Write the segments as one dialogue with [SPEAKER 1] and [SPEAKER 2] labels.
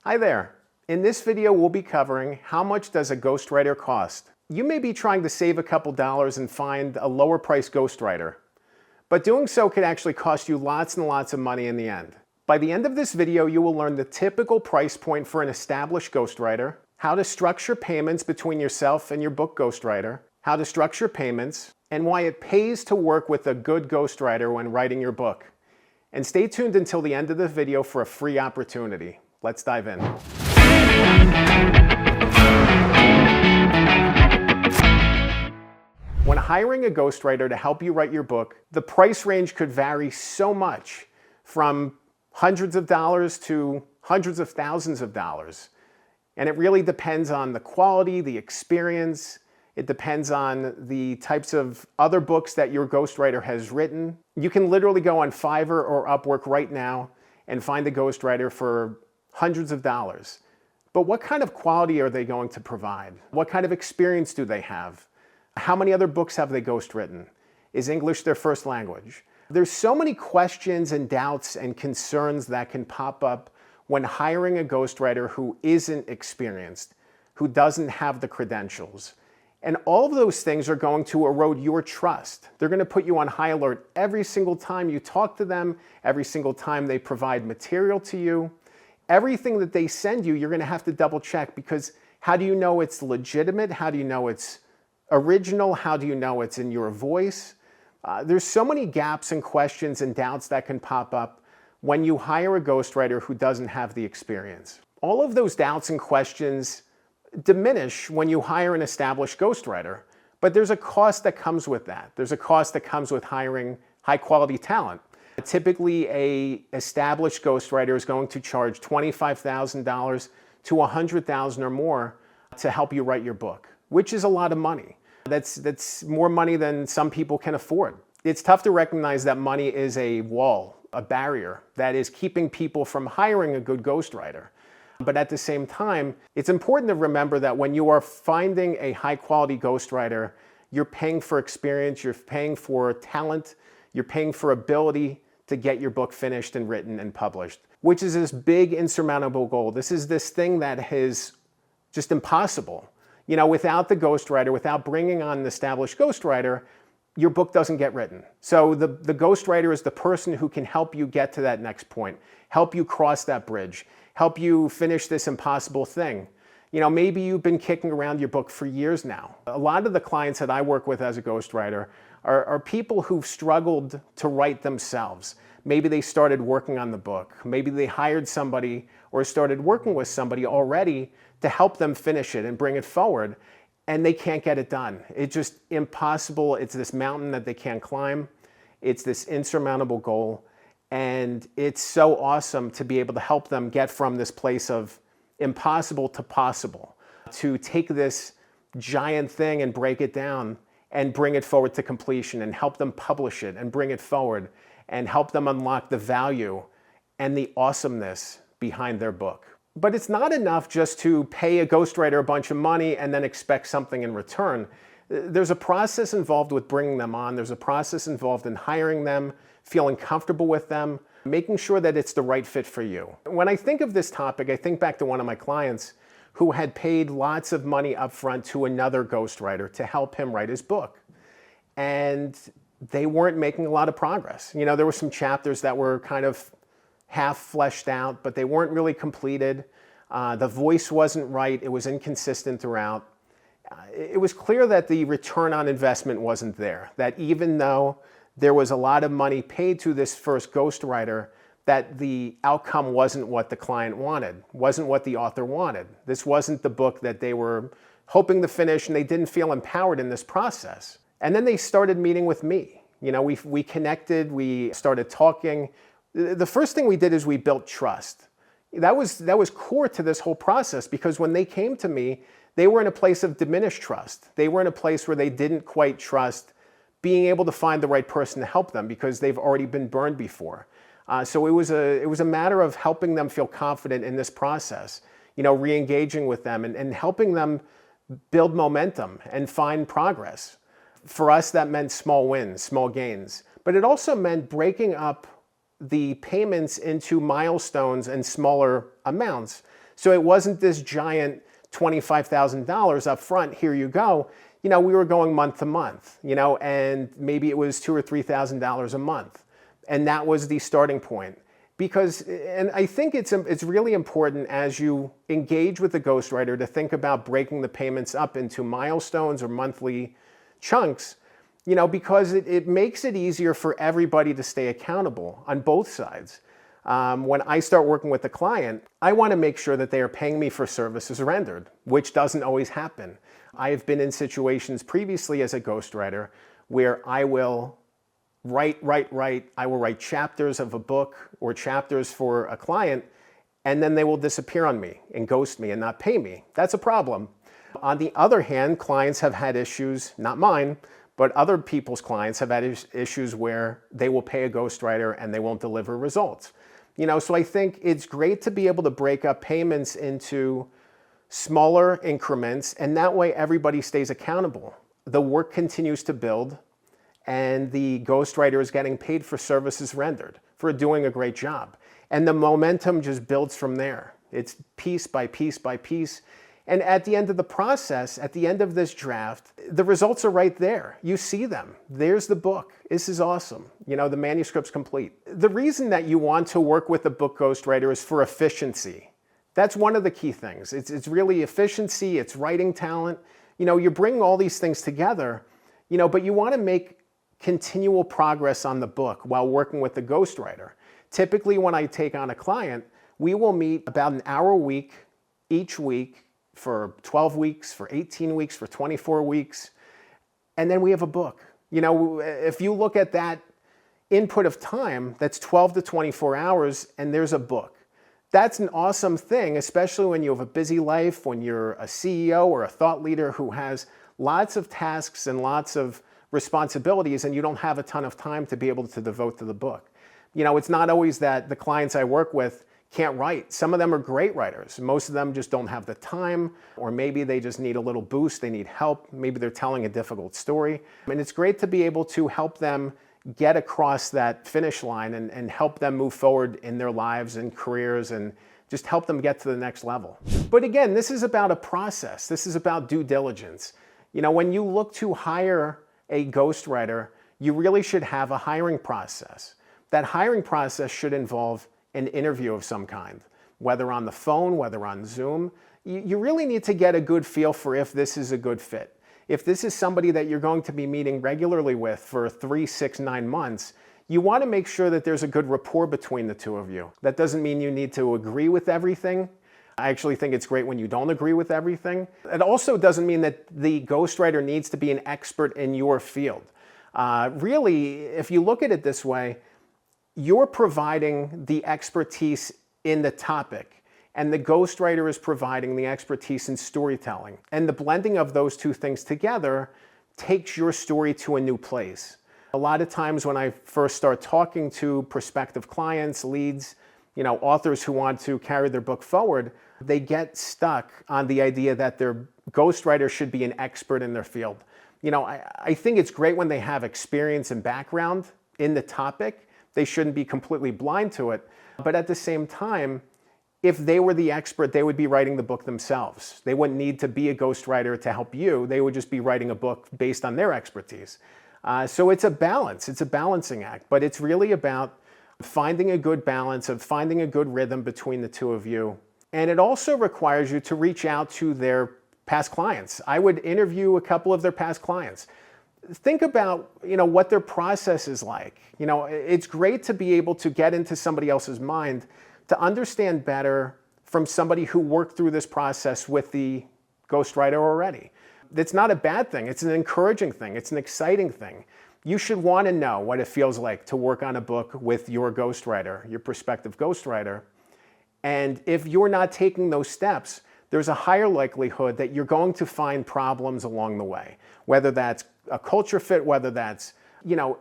[SPEAKER 1] Hi there. In this video, we'll be covering how much does a ghostwriter cost. You may be trying to save a couple dollars and find a lower price ghostwriter, but doing so could actually cost you lots and lots of money in the end. By the end of this video, you will learn the typical price point for an established ghostwriter, how to structure payments between yourself and your book ghostwriter, how to structure payments, and why it pays to work with a good ghostwriter when writing your book. And stay tuned until the end of the video for a free opportunity. Let's dive in. When hiring a ghostwriter to help you write your book, the price range could vary so much, from hundreds of dollars to hundreds of thousands of dollars. And it really depends on the quality, the experience. It depends on the types of other books that your ghostwriter has written. You can literally go on Fiverr or Upwork right now and find a ghostwriter for hundreds of dollars. But what kind of quality are they going to provide? What kind of experience do they have? How many other books have they ghostwritten? Is English their first language? There's so many questions and doubts and concerns that can pop up when hiring a ghostwriter who isn't experienced, who doesn't have the credentials. And all of those things are going to erode your trust. They're going to put you on high alert every single time you talk to them, every single time they provide material to you. Everything that they send you, you're going to have to double check, because how do you know it's legitimate? How do you know it's original? How do you know it's in your voice? There's so many gaps and questions and doubts that can pop up when you hire a ghostwriter who doesn't have the experience. All of those doubts and questions diminish when you hire an established ghostwriter, but there's a cost that comes with that. There's a cost that comes with hiring high quality talent. Typically, a established ghostwriter is going to charge $25,000 to $100,000 or more to help you write your book, which is a lot of money. That's more money than some people can afford. It's tough to recognize that money is a wall, a barrier that is keeping people from hiring a good ghostwriter. But at the same time, it's important to remember that when you are finding a high-quality ghostwriter, you're paying for experience, you're paying for talent, you're paying for ability to get your book finished and written and published, which is this big insurmountable goal. This is this thing that is just impossible. You know, without the ghostwriter, without bringing on an established ghostwriter, your book doesn't get written. So the ghostwriter is the person who can help you get to that next point, help you cross that bridge, help you finish this impossible thing. You know, maybe you've been kicking around your book for years now. A lot of the clients that I work with as a ghostwriter are people who've struggled to write themselves. Maybe they started working on the book. Maybe they hired somebody or started working with somebody already to help them finish it and bring it forward, and they can't get it done. It's just impossible. It's this mountain that they can't climb. It's this insurmountable goal. And it's so awesome to be able to help them get from this place of impossible to possible, to take this giant thing and break it down and bring it forward to completion and help them publish it and bring it forward and help them unlock the value and the awesomeness behind their book. But it's not enough just to pay a ghostwriter a bunch of money and then expect something in return. There's a process involved with bringing them on. There's a process involved in hiring them, feeling comfortable with them, making sure that it's the right fit for you. When I think of this topic, I think back to one of my clients who had paid lots of money up front to another ghostwriter to help him write his book. And they weren't making a lot of progress. You know, there were some chapters that were kind of half fleshed out, but they weren't really completed. The voice wasn't right. It was inconsistent throughout. It was clear that the return on investment wasn't there, that even though there was a lot of money paid to this first ghostwriter, that the outcome wasn't what the client wanted, wasn't what the author wanted. This wasn't the book that they were hoping to finish, and they didn't feel empowered in this process. And then they started meeting with me. You know, we connected, we started talking. The first thing we did is we built trust. That was core to this whole process, because when they came to me, they were in a place of diminished trust. They were in a place where they didn't quite trust being able to find the right person to help them, because they've already been burned before. So it was a matter of helping them feel confident in this process, you know, re-engaging with them and helping them build momentum and find progress. For us, that meant small wins, small gains, but it also meant breaking up the payments into milestones and smaller amounts, So it wasn't this giant $25,000 up front, here you go. We were going month to month, and maybe it was $2,000 or $3,000 a month. And that was the starting point. And I think it's really important as you engage with the ghostwriter to think about breaking the payments up into milestones or monthly chunks, because it makes it easier for everybody to stay accountable on both sides. When I start working with the client, I want to make sure that they are paying me for services rendered, which doesn't always happen. I have been in situations previously as a ghostwriter where I will write. I will write chapters of a book or chapters for a client, and then they will disappear on me and ghost me and not pay me. That's a problem. On the other hand, clients have had issues, not mine, but other people's clients have had issues where they will pay a ghostwriter and they won't deliver results. So I think it's great to be able to break up payments into smaller increments, and that way everybody stays accountable. The work continues to build, and the ghostwriter is getting paid for services rendered, for doing a great job. And the momentum just builds from there. It's piece by piece by piece. And at the end of the process, at the end of this draft, the results are right there. You see them. There's the book. This is awesome. The manuscript's complete. The reason that you want to work with a book ghostwriter is for efficiency. That's one of the key things. It's really efficiency, it's writing talent. You're bringing all these things together, but you want to make continual progress on the book while working with the ghostwriter. Typically, when I take on a client, we will meet about an hour a week, each week, for 12 weeks, for 18 weeks, for 24 weeks, and then we have a book. If you look at that input of time, that's 12 to 24 hours, and there's a book. That's an awesome thing, especially when you have a busy life, when you're a CEO or a thought leader who has lots of tasks and lots of responsibilities, and you don't have a ton of time to be able to devote to the book. It's not always that the clients I work with can't write. Some of them are great writers. Most of them just don't have the time, or maybe they just need a little boost, they need help, maybe they're telling a difficult story. And it's great to be able to help them get across that finish line and help them move forward in their lives and careers and just help them get to the next level. But again, this is about a process. This is about due diligence. When you look to hire a ghostwriter, you really should have a hiring process. That hiring process should involve an interview of some kind, whether on the phone, whether on Zoom. You really need to get a good feel for if this is a good fit. If this is somebody that you're going to be meeting regularly with for 3, 6, 9 months, you want to make sure that there's a good rapport between the two of you. That doesn't mean you need to agree with everything. I actually think it's great when you don't agree with everything. It also doesn't mean that the ghostwriter needs to be an expert in your field. Really, if you look at it this way, you're providing the expertise in the topic, and the ghostwriter is providing the expertise in storytelling. And the blending of those two things together takes your story to a new place. A lot of times when I first start talking to prospective clients, leads, authors who want to carry their book forward, they get stuck on the idea that their ghostwriter should be an expert in their field. I think it's great when they have experience and background in the topic. They shouldn't be completely blind to it. But at the same time, if they were the expert, they would be writing the book themselves. They wouldn't need to be a ghostwriter to help you. They would just be writing a book based on their expertise. So it's a balance. It's a balancing act. But it's really about finding a good balance, of finding a good rhythm between the two of you. And it also requires you to reach out to their past clients. I would interview a couple of their past clients. Think about, what their process is like. It's great to be able to get into somebody else's mind, to understand better from somebody who worked through this process with the ghostwriter already. It's not a bad thing. It's an encouraging thing. It's an exciting thing. You should want to know what it feels like to work on a book with your ghostwriter, your prospective ghostwriter. And if you're not taking those steps, there's a higher likelihood that you're going to find problems along the way, whether that's a culture fit, whether that's,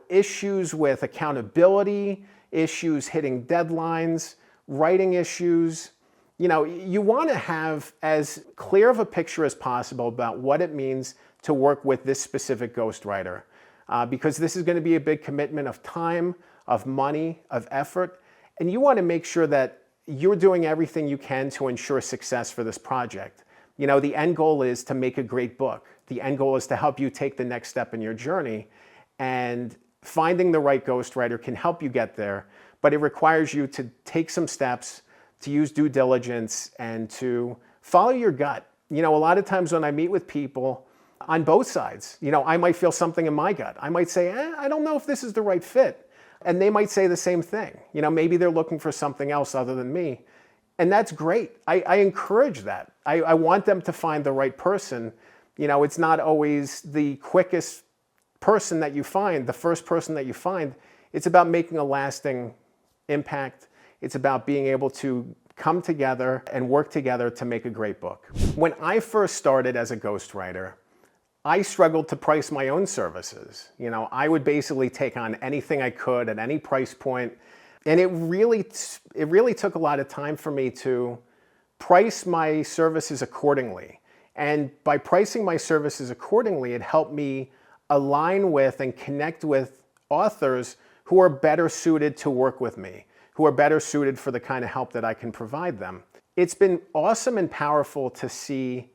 [SPEAKER 1] issues with accountability, issues hitting deadlines, writing issues. You want to have as clear of a picture as possible about what it means to work with this specific ghostwriter, because this is going to be a big commitment of time, of money, of effort. And you want to make sure that, you're doing everything you can to ensure success for this project. The end goal is to make a great book. The end goal is to help you take the next step in your journey, and finding the right ghostwriter can help you get there, but it requires you to take some steps, to use due diligence, and to follow your gut. A lot of times when I meet with people on both sides, I might feel something in my gut. I might say, I don't know if this is the right fit. And they might say the same thing. Maybe they're looking for something else other than me. And that's great. I encourage that. I want them to find the right person. It's not always the quickest person that you find, the first person that you find. It's about making a lasting impact. It's about being able to come together and work together to make a great book. When I first started as a ghostwriter, I struggled to price my own services. I would basically take on anything I could at any price point. And it really took a lot of time for me to price my services accordingly. And by pricing my services accordingly, it helped me align with and connect with authors who are better suited to work with me, who are better suited for the kind of help that I can provide them. It's been awesome and powerful to see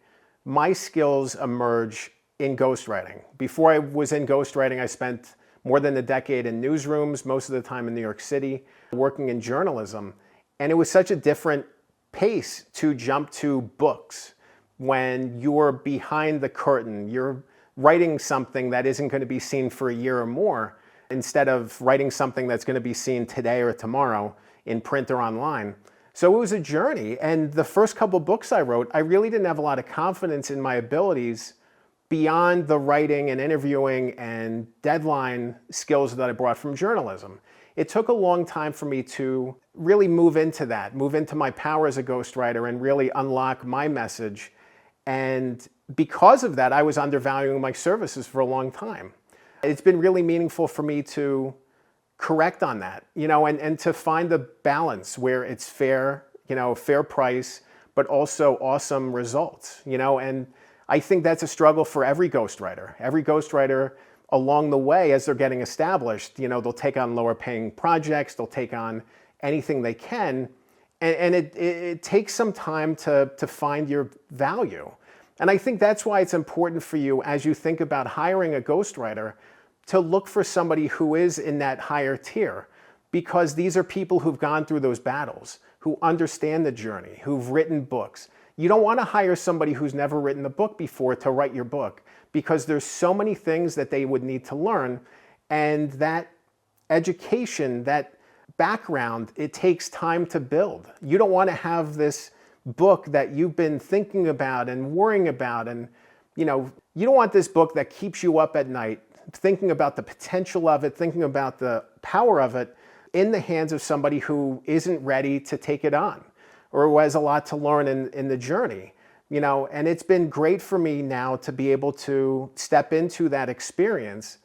[SPEAKER 1] my skills emerge in ghostwriting. Before I was in ghostwriting, I spent more than a decade in newsrooms, most of the time in New York City, working in journalism. And it was such a different pace to jump to books when you're behind the curtain. You're writing something that isn't going to be seen for a year or more, instead of writing something that's going to be seen today or tomorrow in print or online. So it was a journey. And the first couple books I wrote, I really didn't have a lot of confidence in my abilities beyond the writing and interviewing and deadline skills that I brought from journalism. It took a long time for me to really move into that, move into my power as a ghostwriter and really unlock my message. And because of that, I was undervaluing my services for a long time. It's been really meaningful for me to correct on that, and to find the balance where it's fair, fair price, but also awesome results, and I think that's a struggle for every ghostwriter. Every ghostwriter along the way, as they're getting established, they'll take on lower paying projects, they'll take on anything they can, and it takes some time to find your value. And I think that's why it's important for you, as you think about hiring a ghostwriter, to look for somebody who is in that higher tier, because these are people who've gone through those battles, who understand the journey, who've written books. You don't want to hire somebody who's never written a book before to write your book, because there's so many things that they would need to learn, and that education, that background, it takes time to build. You don't want to have this book that you've been thinking about and worrying about, and you don't want this book that keeps you up at night thinking about the potential of it, thinking about the power of it, in the hands of somebody who isn't ready to take it on, or who has a lot to learn in the journey. And it's been great for me now to be able to step into that experience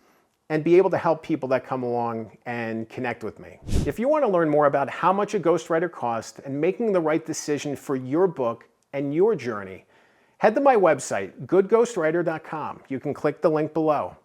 [SPEAKER 1] and be able to help people that come along and connect with me. If you want to learn more about how much a ghostwriter costs and making the right decision for your book and your journey, head to my website, goodghostwriter.com. You can click the link below.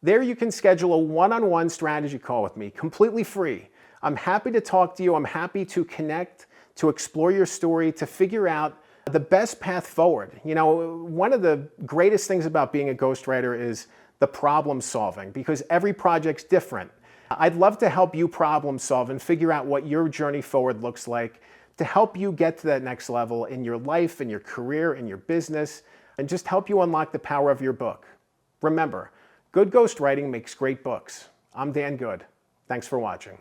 [SPEAKER 1] There you can schedule a one-on-one strategy call with me, completely free. I'm happy to talk to you. I'm happy to connect, to explore your story, to figure out the best path forward. One of the greatest things about being a ghostwriter is the problem solving, because every project's different. I'd love to help you problem solve and figure out what your journey forward looks like, to help you get to that next level in your life, in your career, in your business, and just help you unlock the power of your book. Remember, good ghostwriting makes great books. I'm Dan Good. Thanks for watching.